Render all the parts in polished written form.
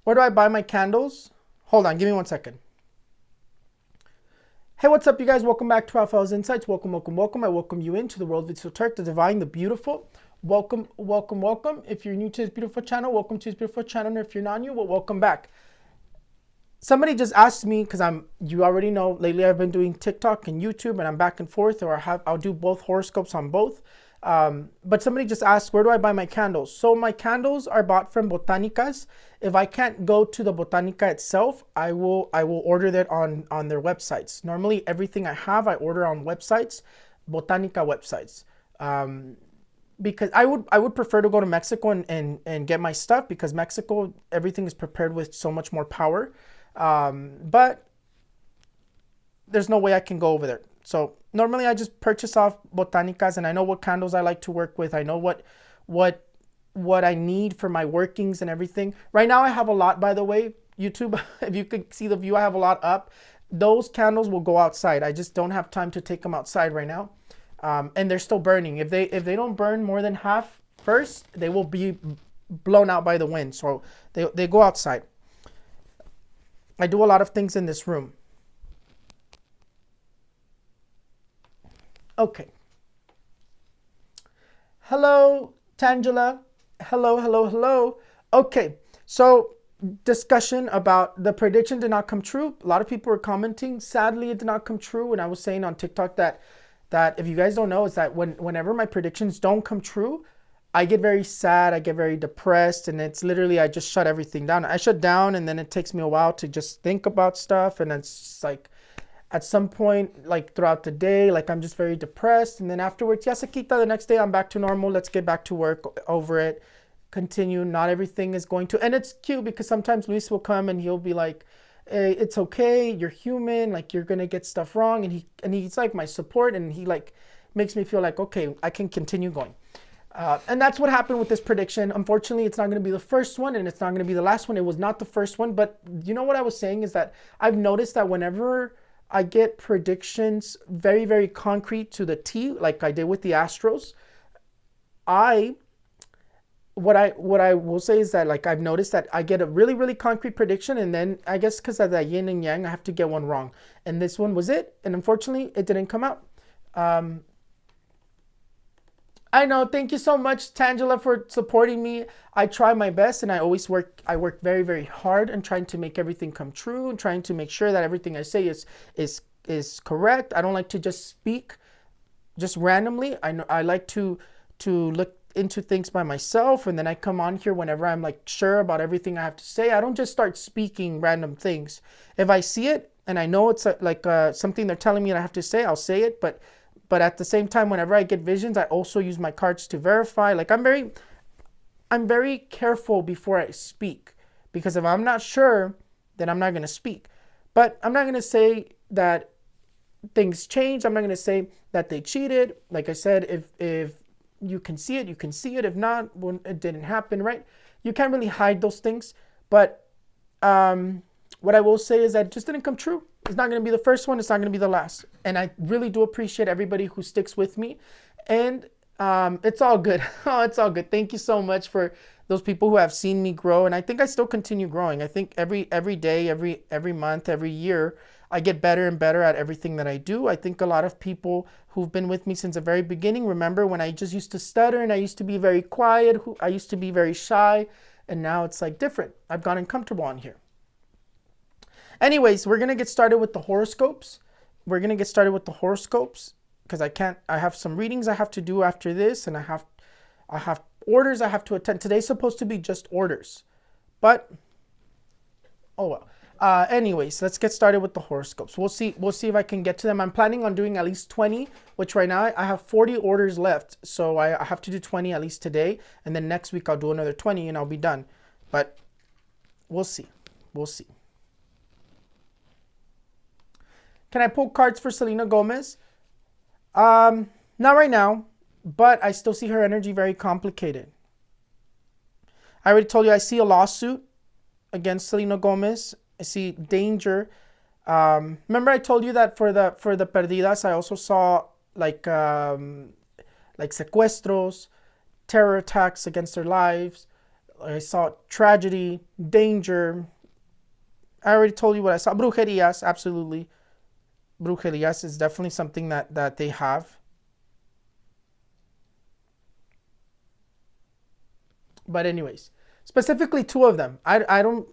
Where do I buy my candles? Hold on, give me 1 second. Hey, what's up, you guys? Welcome back to Raphael's Insights. Welcome, welcome, welcome. I welcome you into the world of Esoteric, the divine, the beautiful. Welcome, welcome, welcome. If you're new to this beautiful channel, welcome to this beautiful channel. And if you're not new, well, welcome back. Somebody just asked me, because you already know, lately I've been doing TikTok and YouTube, and I'm back and forth, or I'll do both horoscopes on both. But somebody just asked, where do I buy my candles? So my candles are bought from Botanicas. If I can't go to the Botanica itself, I will order that on their websites. Normally, everything I have, I order on websites, Botanica websites. Because I would prefer to go to Mexico and get my stuff, because Mexico, everything is prepared with so much more power. But there's no way I can go over there. So normally I just purchase off Botanicas, and I know what candles I like to work with. I know what I need for my workings and everything. Right now I have a lot, by the way, YouTube, if you could see the view, I have a lot up. Those candles will go outside. I just don't have time to take them outside right now. And they're still burning. If they don't burn more than half first, they will be blown out by the wind. So they go outside. I do a lot of things in this room. Okay. Hello, Tangela. Hello, hello, hello. Okay, so discussion about the prediction did not come true. A lot of people were commenting. Sadly, it did not come true. And I was saying on TikTok that if you guys don't know, is that whenever my predictions don't come true, I get very sad, I get very depressed, and it's literally, I just shut everything down. I shut down, and then it takes me a while to just think about stuff, and it's just like, at some point, like throughout the day, like I'm just very depressed, and then afterwards, ya se quita, the next day I'm back to normal, let's get back to work, over it, continue, not everything is going to, and it's cute because sometimes Luis will come and he'll be like, hey, it's okay, you're human, like you're gonna get stuff wrong, and he's like my support, and he like makes me feel like, okay, I can continue going. And that's what happened with this prediction. Unfortunately, it's not going to be the first one, and it's not going to be the last one. It was not the first one, but you know what I was saying is that I've noticed that whenever I get predictions very, very concrete to the T, like I did with the Astros, what I will say is that, like, I've noticed that I get a really, really concrete prediction, and then I guess because of that yin and yang, I have to get one wrong. And this one was it, and unfortunately, it didn't come out. I know. Thank you so much, Tangela, for supporting me. I try my best, and I work very, very hard and trying to make everything come true, and trying to make sure that everything I say is correct. I don't like to just speak just randomly. I like to look into things by myself, and then I come on here whenever I'm like sure about everything I have to say. I don't just start speaking random things. If I see it and I know it's something they're telling me and I have to say, I'll say it. But at the same time, whenever I get visions, I also use my cards to verify. Like I'm very careful before I speak, because if I'm not sure, then I'm not going to speak. But I'm not going to say that things changed. I'm not going to say that they cheated. Like I said, if you can see it, you can see it. If not, when it didn't happen, right? You can't really hide those things. But what I will say is that it just didn't come true. It's not going to be the first one. It's not going to be the last. And I really do appreciate everybody who sticks with me. And it's all good. Oh, it's all good. Thank you so much for those people who have seen me grow. And I think I still continue growing. I think every day, every month, every year, I get better and better at everything that I do. I think a lot of people who've been with me since the very beginning remember when I just used to stutter and I used to be very quiet. I used to be very shy. And now it's like different. I've gotten comfortable on here. Anyways, we're going to get started with the horoscopes. Because I have some readings I have to do after this, and I have orders I have to attend. Today's supposed to be just orders. But oh well. Anyways, let's get started with the horoscopes. We'll see if I can get to them. I'm planning on doing at least 20, which right now I have 40 orders left. So I have to do 20 at least today, and then next week I'll do another 20 and I'll be done. But we'll see. Can I pull cards for Selena Gomez? Not right now, but I still see her energy very complicated. I already told you I see a lawsuit against Selena Gomez. I see danger. Remember I told you that for the perdidas, I also saw like secuestros, terror attacks against their lives, I saw tragedy, danger. I already told you what I saw. Brujerias, absolutely. Brujerias is definitely something that they have. But anyways, specifically two of them. I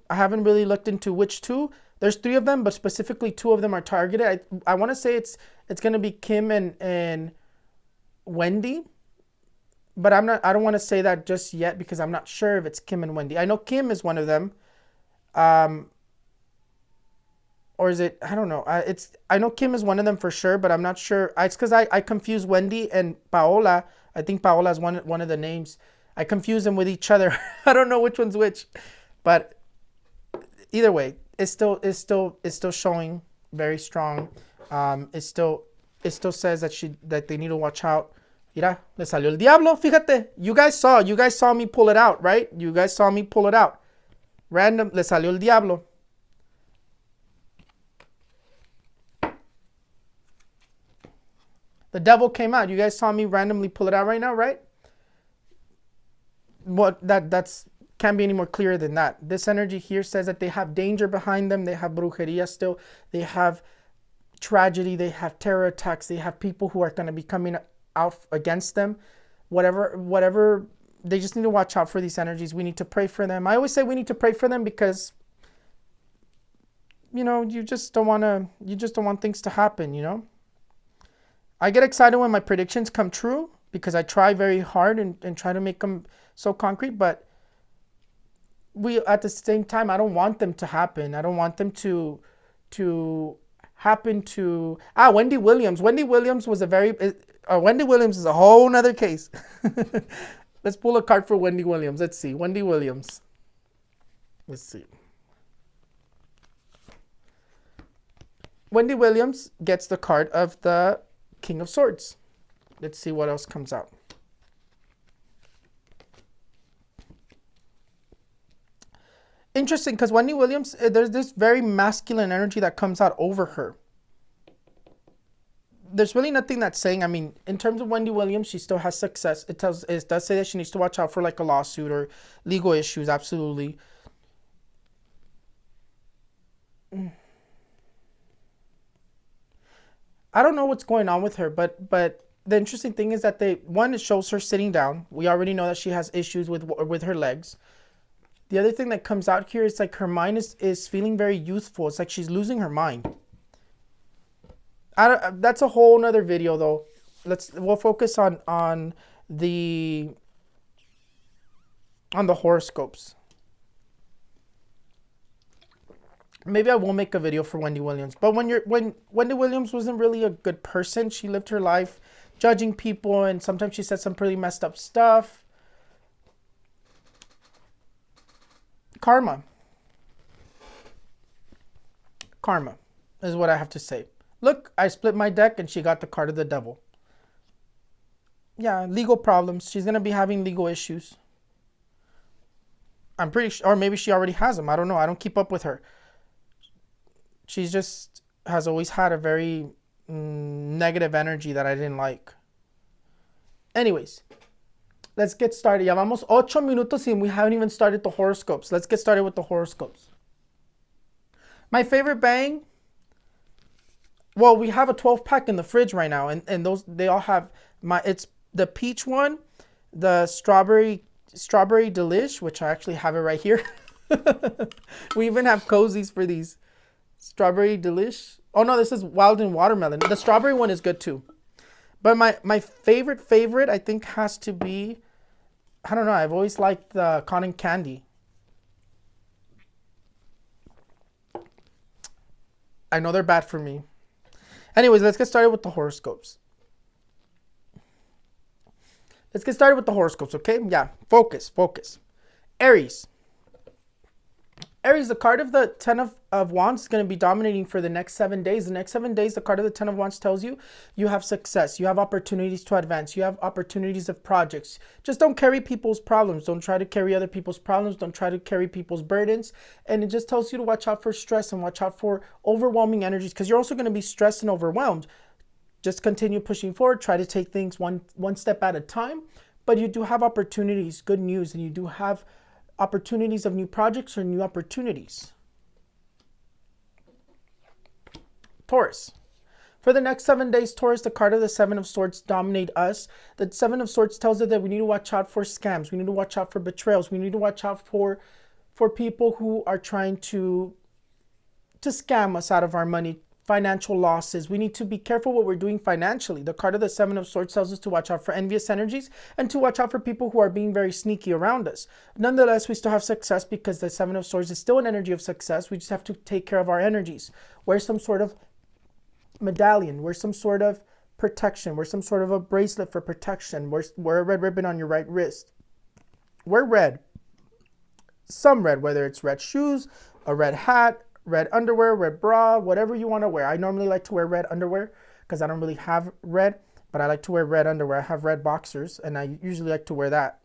haven't really looked into which two. There's three of them, but specifically two of them are targeted. I want to say it's gonna be Kim and Wendy, but I don't want to say that just yet because I'm not sure if it's Kim and Wendy. I know Kim is one of them. Or is it? I don't know. I know Kim is one of them for sure, but I'm not sure. It's because I confuse Wendy and Paola. I think Paola is one of the names. I confuse them with each other. I don't know which one's which, but either way, it's still showing very strong. It still says that they need to watch out. Mira, le salió el diablo. Fíjate, you guys saw me pull it out, right? You guys saw me pull it out. Random, le salió el diablo. The devil came out. You guys saw me randomly pull it out right now, right? What that's can't be any more clear than that. This energy here says that they have danger behind them. They have brujeria still. They have tragedy. They have terror attacks. They have people who are going to be coming out against them. Whatever. They just need to watch out for these energies. We need to pray for them. I always say we need to pray for them because, you just don't want things to happen, I get excited when my predictions come true because I try very hard and try to make them so concrete, but at the same time, I don't want them to happen. I don't want them to happen to Wendy Williams. Wendy Williams was Wendy Williams is a whole nother case. Let's pull a card for Wendy Williams. Let's see. Wendy Williams. Let's see. Wendy Williams gets the card of the King of Swords. Let's see what else comes out. Interesting, because Wendy Williams, there's this very masculine energy that comes out over her. There's really nothing that's saying, in terms of Wendy Williams, she still has success. It does say that she needs to watch out for like a lawsuit or legal issues, absolutely. I don't know what's going on with her, but the interesting thing is that it shows her sitting down. We already know that she has issues with her legs. The other thing that comes out here is like her mind is feeling very youthful. It's like she's losing her mind. That's a whole nother video though. We'll focus on the horoscopes. Maybe I will make a video for Wendy Williams. But when Wendy Williams wasn't really a good person, she lived her life judging people, and sometimes she said some pretty messed up stuff. Karma is what I have to say. Look, I split my deck and she got the card of the devil. Yeah, legal problems. She's going to be having legal issues. I'm pretty sure, or maybe she already has them. I don't know. I don't keep up with her. She just has always had a very negative energy that I didn't like. Anyways, let's get started. Ya vamos 8 minutos and we haven't even started the horoscopes. Let's get started with the horoscopes. My favorite bang. Well, we have a 12-pack in the fridge right now, and those they all have it's the peach one, the strawberry delish, which I actually have it right here. We even have cozies for these. Strawberry delish. Oh no, this is wild and watermelon. The strawberry one is good too. But my favorite I think has to be, I don't know, I've always liked the cotton candy. I know they're bad for me. Anyways, let's get started with the horoscopes. Okay? Yeah, focus. Aries. Aries, the card of the 10 of Wands is going to be dominating for the next 7 days. The next 7 days, the card of the 10 of Wands tells you have success. You have opportunities to advance. You have opportunities of projects. Just don't carry people's problems. Don't try to carry other people's problems. Don't try to carry people's burdens. And it just tells you to watch out for stress and watch out for overwhelming energies, because you're also going to be stressed and overwhelmed. Just continue pushing forward. Try to take things one step at a time. But you do have opportunities, good news, and you do have opportunities of new projects or new opportunities. Taurus. For the next 7 days, Taurus, the card of the Seven of Swords dominate us. The Seven of Swords tells us that we need to watch out for scams. We need to watch out for betrayals. We need to watch out for people who are trying to scam us out of our money, financial losses. We need to be careful what we're doing financially. The card of the Seven of Swords tells us to watch out for envious energies and to watch out for people who are being very sneaky around us. Nonetheless, we still have success because the Seven of Swords is still an energy of success. We just have to take care of our energies. Wear some sort of medallion, wear some sort of protection, wear some sort of a bracelet for protection, wear a red ribbon on your right wrist. Wear red. Some red, whether it's red shoes, a red hat, red underwear, red bra, whatever you want to wear. I normally like to wear red underwear because I don't really have red, but I like to wear red underwear. I have red boxers and I usually like to wear that.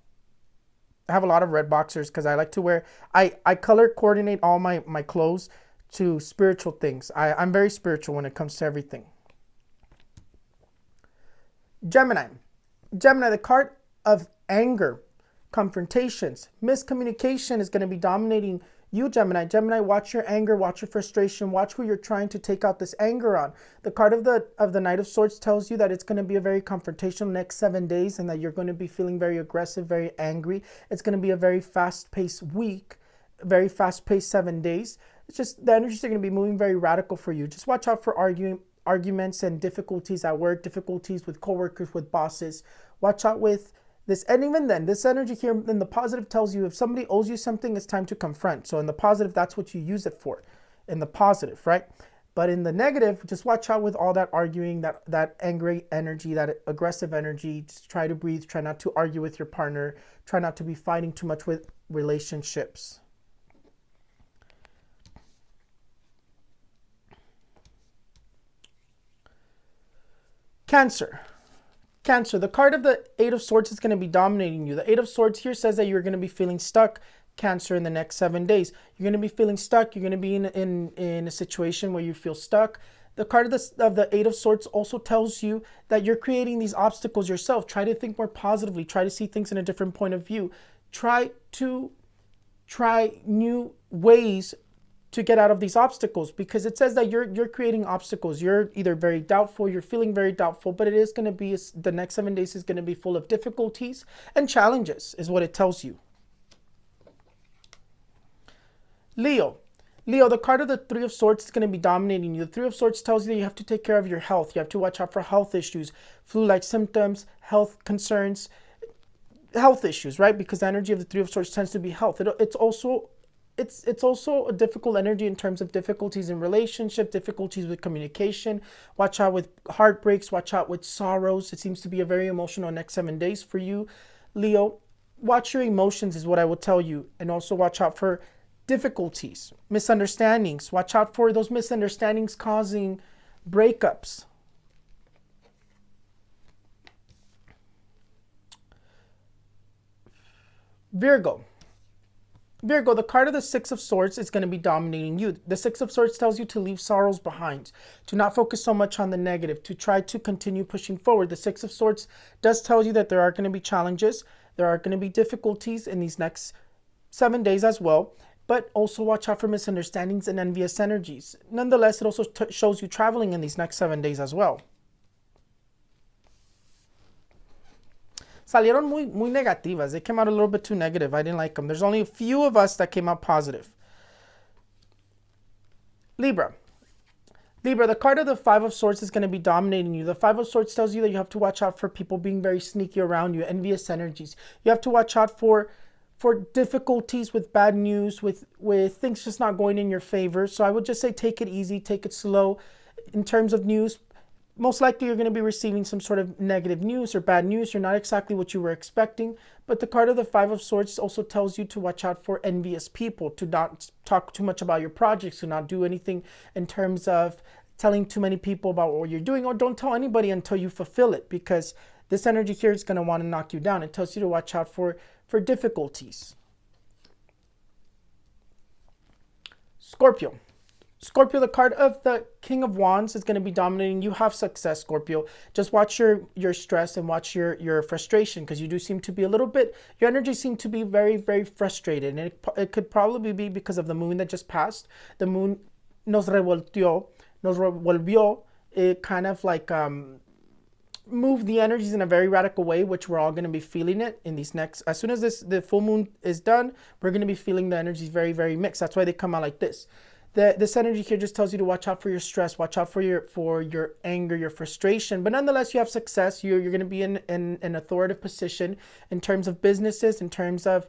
I have a lot of red boxers because I like to wear, I color coordinate all my clothes to spiritual things. I'm very spiritual when it comes to everything. Gemini. Gemini, the card of anger, confrontations, miscommunication is going to be dominating you, Gemini. Gemini, watch your anger, watch your frustration, watch who you're trying to take out this anger on. The card of the Knight of Swords tells you that it's going to be a very confrontational next 7 days and that you're going to be feeling very aggressive, very angry. It's going to be a very fast-paced week, very fast-paced 7 days. It's just the energies are going to be moving very radical for you. Just watch out for arguments and difficulties at work, difficulties with coworkers, with bosses. Watch out with this. And even then, this energy here in the positive tells you if somebody owes you something, it's time to confront. So in the positive, that's what you use it for. In the positive, right? But in the negative, just watch out with all that arguing, that angry energy, that aggressive energy. Just try to breathe. Try not to argue with your partner. Try not to be fighting too much with relationships. Cancer. Cancer, the card of the Eight of Swords is going to be dominating you. The Eight of Swords here says that you're going to be feeling stuck, Cancer, in the next 7 days. You're going to be feeling stuck. You're going to be in a situation where you feel stuck. The card of the Eight of Swords also tells you that you're creating these obstacles yourself. Try to think more positively. Try to see things in a different point of view. Try new ways to get out of these obstacles, because it says that you're creating obstacles. You're either very doubtful, you're feeling very doubtful, but it is going to be, the next 7 days is going to be full of difficulties and challenges, is what it tells you. Leo. Leo, the card of the Three of Swords is going to be dominating you. The Three of Swords tells you that you have to take care of your health. You have to watch out for health issues, flu-like symptoms, health concerns, health issues, right? Because the energy of the Three of Swords tends to be health. It's also a difficult energy in terms of difficulties in relationship, difficulties with communication. Watch out with heartbreaks. Watch out with sorrows. It seems to be a very emotional next 7 days for you, Leo. Watch your emotions is what I will tell you. And also watch out for difficulties, misunderstandings. Watch out for those misunderstandings causing breakups. Virgo. Virgo, the card of the Six of Swords is going to be dominating you. The Six of Swords tells you to leave sorrows behind, to not focus so much on the negative, to try to continue pushing forward. The Six of Swords does tell you that there are going to be challenges, there are going to be difficulties in these next 7 days as well, but also watch out for misunderstandings and envious energies. Nonetheless, it also shows you traveling in these next 7 days as well. Salieron muy negativas. They came out a little bit too negative. I didn't like them. There's only a few of us that came out positive. Libra. Libra, the card of the Five of Swords is going to be dominating you. The Five of Swords tells you that you have to watch out for people being very sneaky around you, envious energies. You have to watch out for difficulties with bad news, with things just not going in your favor. So I would just say take it easy, take it slow. In terms of news, most likely you're going to be receiving some sort of negative news or bad news. You're not exactly what you were expecting. But the card of the Five of Swords also tells you to watch out for envious people, to not talk too much about your projects, to not do anything in terms of telling too many people about what you're doing, or don't tell anybody until you fulfill it, because this energy here is going to want to knock you down. It tells you to watch out for difficulties. Scorpio. Scorpio, the card of the King of Wands is going to be dominating. You have success, Scorpio. Just watch your stress and watch your frustration, because you do seem to be a little bit, your energy seems to be very, very frustrated. And it could probably be because of the moon that just passed. The moon nos revolvió. It kind of like move the energies in a very radical way, which we're all going to be feeling it in these next, as soon as the full moon is done, we're going to be feeling the energies very, very mixed. That's why they come out like this. This energy here just tells you to watch out for your stress, watch out for your anger, your frustration. But nonetheless, you have success. You're going to be in an authoritative position in terms of businesses, in terms of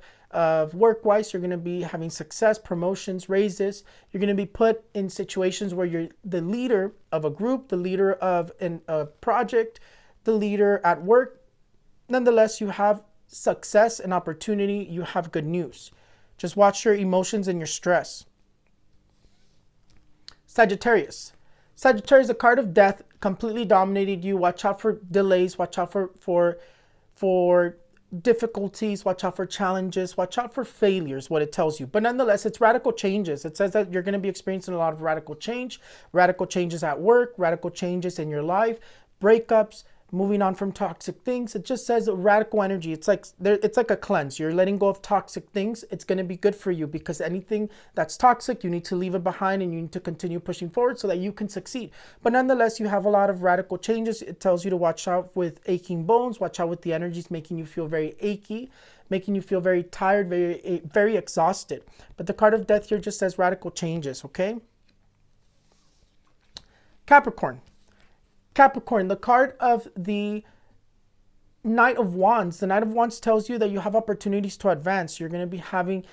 work-wise. You're going to be having success, promotions, raises. You're going to be put in situations where you're the leader of a group, the leader of a project, the leader at work. Nonetheless, you have success and opportunity. You have good news. Just watch your emotions and your stress. Sagittarius. Sagittarius, the card of death, completely dominated you. Watch out for delays. Watch out for difficulties. Watch out for challenges. Watch out for failures, what it tells you. But nonetheless, it's radical changes. It says that you're going to be experiencing a lot of radical changes at work, radical changes in your life, breakups, moving on from toxic things. It just says radical energy. It's like a cleanse. You're letting go of toxic things. It's going to be good for you, because anything that's toxic, you need to leave it behind and you need to continue pushing forward so that you can succeed. But nonetheless, you have a lot of radical changes. It tells you to watch out with aching bones. Watch out with the energies making you feel very achy, making you feel very tired, very, very exhausted. But the card of death here just says radical changes, okay? Capricorn. Capricorn, the card of the Knight of Wands. The Knight of Wands tells you that you have opportunities to advance. You're going to be having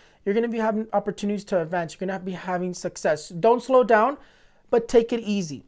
opportunities to advance. You're going to be having success. Don't slow down, but take it easy.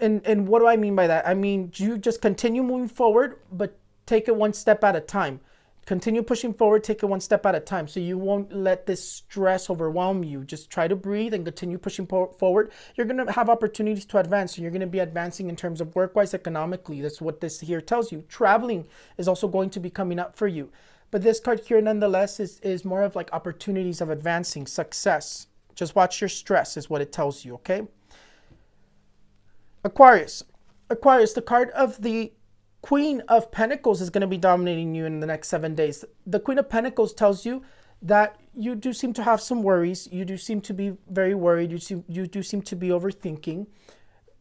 And what do I mean by that? I mean, you just continue moving forward, but take it one step at a time. Continue pushing forward, take it one step at a time, so you won't let this stress overwhelm you. Just try to breathe and continue pushing forward. You're going to have opportunities to advance, and you're going to be advancing in terms of work-wise, economically. That's what this here tells you. Traveling is also going to be coming up for you. But this card here, nonetheless, is more of like opportunities of advancing, success. Just watch your stress is what it tells you, okay? Aquarius. Aquarius, the card of the Queen of Pentacles is going to be dominating you in the next 7 days. The Queen of Pentacles tells you that you do seem to have some worries. You do seem to be very worried. You do seem to be overthinking.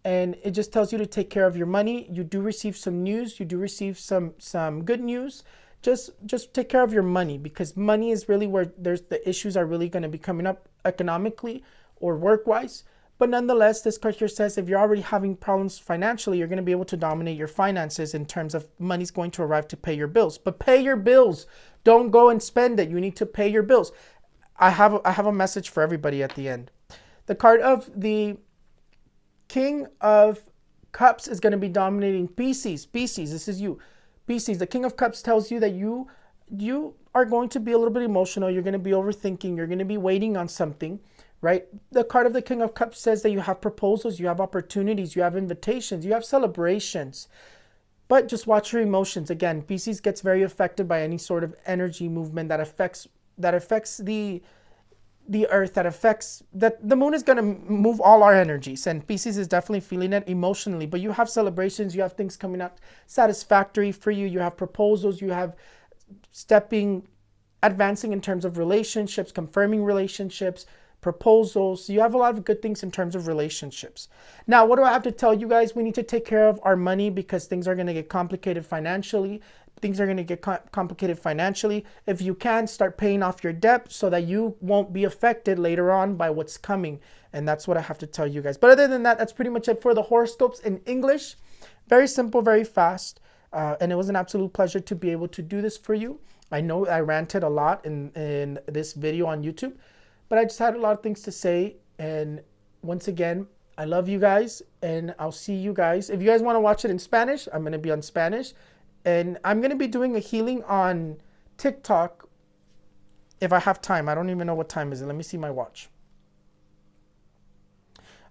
And it just tells you to take care of your money. You do receive some news. You do receive some good news. Just take care of your money, because money is really where the issues are really going to be coming up economically or work-wise. But nonetheless, this card here says if you're already having problems financially, you're going to be able to dominate your finances in terms of money's going to arrive to pay your bills. But pay your bills. Don't go and spend it. You need to pay your bills. I have a message for everybody at the end. The card of the King of Cups is going to be dominating Pisces. Pisces, this is you. Pisces, the King of Cups tells you that you are going to be a little bit emotional. You're going to be overthinking. You're going to be waiting on something. Right? The card of the King of Cups says that you have proposals, you have opportunities, you have invitations, you have celebrations. But just watch your emotions. Again, Pisces gets very affected by any sort of energy movement that affects the earth, that the moon is going to move all our energies, and Pisces is definitely feeling it emotionally. But you have celebrations, you have things coming up satisfactory for you, you have proposals, you have advancing in terms of relationships, confirming relationships, proposals. You have a lot of good things in terms of relationships. Now, what do I have to tell you guys? We need to take care of our money, because things are going to get complicated financially. If you can, start paying off your debt so that you won't be affected later on by what's coming. And that's what I have to tell you guys. But other than that, that's pretty much it for the horoscopes in English. Very simple, very fast. And it was an absolute pleasure to be able to do this for you. I know I ranted a lot in this video on YouTube, but I just had a lot of things to say. And once again, I love you guys, and I'll see you guys. If you guys want to watch it in Spanish, I'm going to be on Spanish. And I'm going to be doing a healing on TikTok if I have time. I don't even know what time is it. Let me see my watch.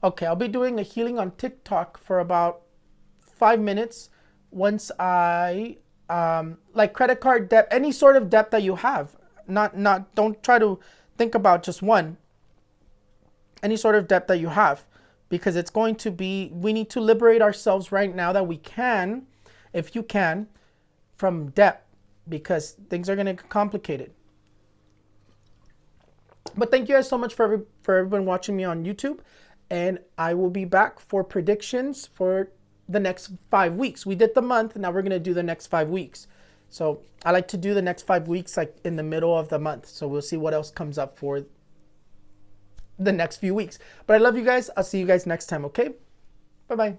Okay, I'll be doing a healing on TikTok for about 5 minutes once I, like credit card debt, any sort of debt that you have. Don't try to think about just one. Any sort of debt that you have. because it's going to be, we need to liberate ourselves right now that we can, if you can, from debt, because things are going to get complicated. But thank you guys so much for everyone watching me on YouTube. And I will be back for predictions for the next 5 weeks. We did the month, now we're going to do the next 5 weeks. So I like to do the next 5 weeks like in the middle of the month. So we'll see what else comes up for the next few weeks. But I love you guys. I'll see you guys next time, okay? Bye-bye.